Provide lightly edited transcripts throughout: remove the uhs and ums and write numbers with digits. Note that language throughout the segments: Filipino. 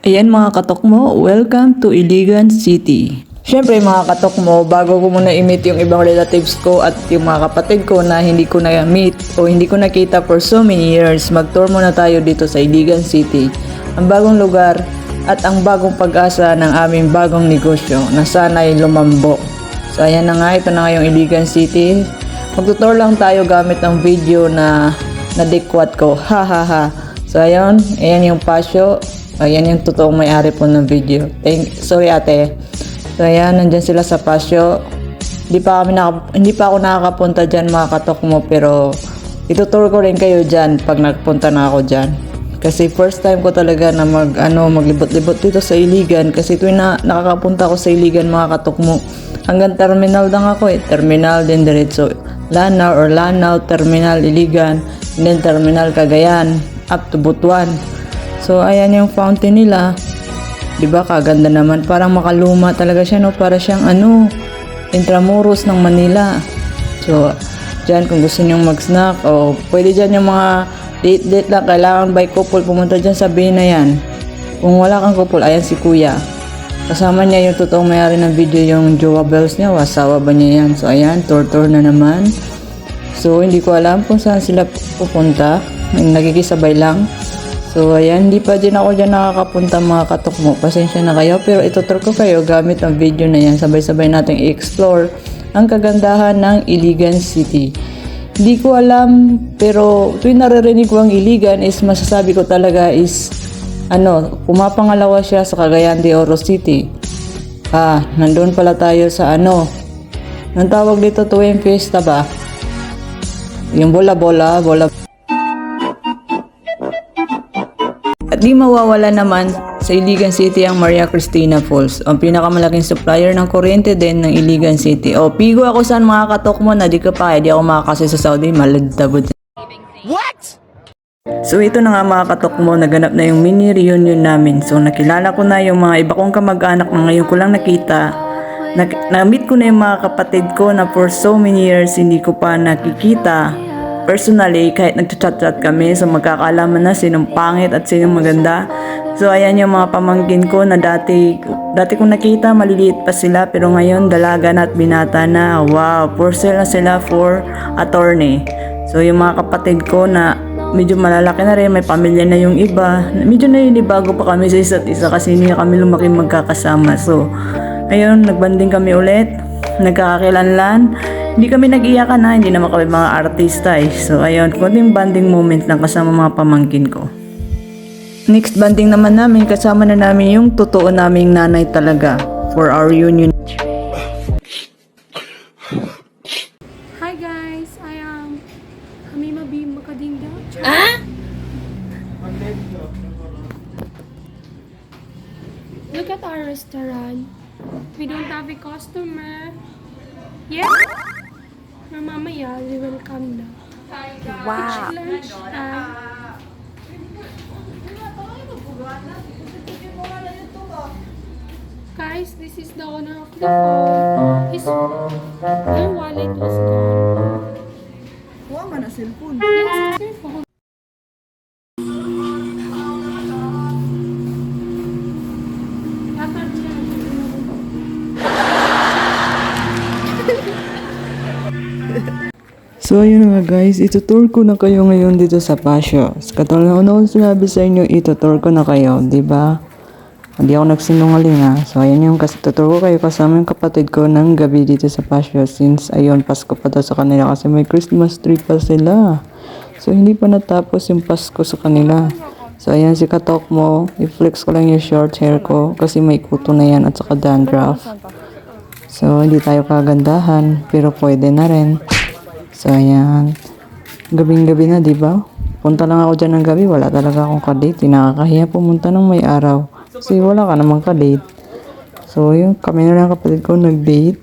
Ayan mga katok mo, welcome to Iligan City. Siyempre mga katok mo, bago ko muna i-meet yung ibang relatives ko at yung mga kapatid ko na hindi ko na-meet o hindi ko nakita for so many years, mag-tour muna tayo dito sa Iligan City. Ang bagong lugar at ang bagong pag-asa ng aming bagong negosyo na sana'y lumambo. So ayan na nga, ito na nga yung Iligan City. Mag-tour lang tayo gamit ng video na nadikwat ko, ha ha ha. So ayan yung pasyo. Ayan yung totoong may-ari po ng video. Sorry ate. So ayan, nandyan sila sa pasyo. Hindi pa ako nakakapunta dyan mga katok mo, pero itutour ko rin kayo dyan pag nagpunta na ako dyan. Kasi first time ko talaga na maglibot-libot dito sa Iligan. Kasi tuwing na nakakapunta ako sa Iligan mga katok mo, hanggang terminal lang ako Terminal, din diretso Lanao, Terminal Iligan, and then Terminal Cagayan, up to Butuan. So ayan yung fountain nila. 'Di ba kaganda naman, parang makaluma talaga siya no, para siyang Intramuros ng Manila. So diyan kung gusto niyo mag-snack o pwede diyan yung mga date lang, kailangan by couple pumunta diyan sa bay na yan. Kung wala kang couple, ayan si Kuya. Kasama niya yung totoong may-ari ng video, yung Jowa Bells niya, asawa ba niya yan. So ayan, tour na naman. So hindi ko alam kung saan sila pupunta, nagkikisabay lang. So ayan, hindi pa din ako dyan nakakapunta mga katok mo. Pasensya na kayo, pero itutur ko kayo gamit ang video na yan. Sabay-sabay nating i-explore ang kagandahan ng Iligan City. Hindi ko alam, pero tuwing naririnig ko ang Iligan is masasabi ko talaga is pumapangalawa siya sa Cagayan de Oro City. Nandun pala tayo sa nang tawag dito tuwing fiesta ba? Yung bola. At di mawawala naman sa Iligan City ang Maria Cristina Falls, ang pinakamalaking supplier ng kuryente din ng Iligan City. Pigo ako saan mga katok mo na di ka pa, di ako makakasi sa Saudi, maladtabod. What? So ito na nga mga katok mo, naganap na yung mini reunion namin. So nakilala ko na yung mga iba kong kamag-anak na ngayon ko lang nakita. Na-meet ko na yung mga kapatid ko na for so many years hindi ko pa nakikita. Personally, kahit nagchat-chat kami, so magkakaalaman na sinong pangit at sinong maganda. So ayan yung mga pamangkin ko na dati kong nakita, maliliit pa sila, pero ngayon dalaga na at binata na. Wow, for sale na sila for attorney. So yung mga kapatid ko na medyo malalaki na rin, may pamilya na yung iba. Medyo naninibago pa kami sa isa't isa kasi hindi kami lumaki magkakasama. So ayun, nagbanding kami ulit, nagkakakilanlan. Hindi kami nag-iyakan na, hindi naman kami mga artista So ayun, konting banding moment lang kasama mga pamangkin ko. Next banding naman namin, kasama na namin yung totoo naming nanay talaga for our reunion. Hi guys, I am Hamima B. Makadinga. Look at our restaurant. We don't have a customer. Yeah? Mamaya, we will come now. Wow. Lunch time. Guys, this is the owner of the phone. My wallet was gone. Huwag man na cellphone. Yes, it's your phone. So ayun nga guys, itutour ko na kayo ngayon dito sa Pasyo. Katulad na sinabi sa inyo, itutour ko na kayo, di ba? Hindi ako nagsinungaling So ayun yung tutour ko kayo kasama yung kapatid ko ng gabi dito sa Pasyo. Since ayun, Pasko pa daw sa kanila kasi may Christmas tree pa sila. So hindi pa natapos yung Pasko sa kanila. So ayan si katok mo, i-flex ko lang yung short hair ko kasi may kuto na yan at saka dandruff. So hindi tayo kagandahan, pero pwede na rin. So ayan, gabing-gabi na, di ba? Punta lang ako dyan ng gabi, wala talaga akong kadate. Nakakahiya pumunta ng may araw kasi wala ka namang kadate. So yun, kami na lang kapatid ko nag-date.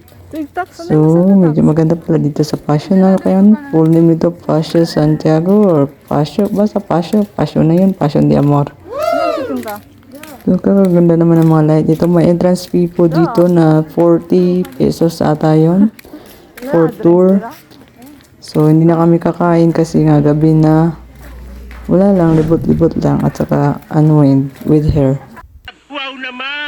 So medyo maganda pala dito sa Pasyo na. Kaya full name nito, Pasyo Santiago or Pasyo, basta Pasyo na yun, Pasyo de Amor. So kaganda naman ang mga light dito. May entrance fee po dito na 40 pesos ata yun for tour. So hindi na kami kakain kasi nga gabi na, wala lang, libot-libot lang at saka unwind with hair. naman!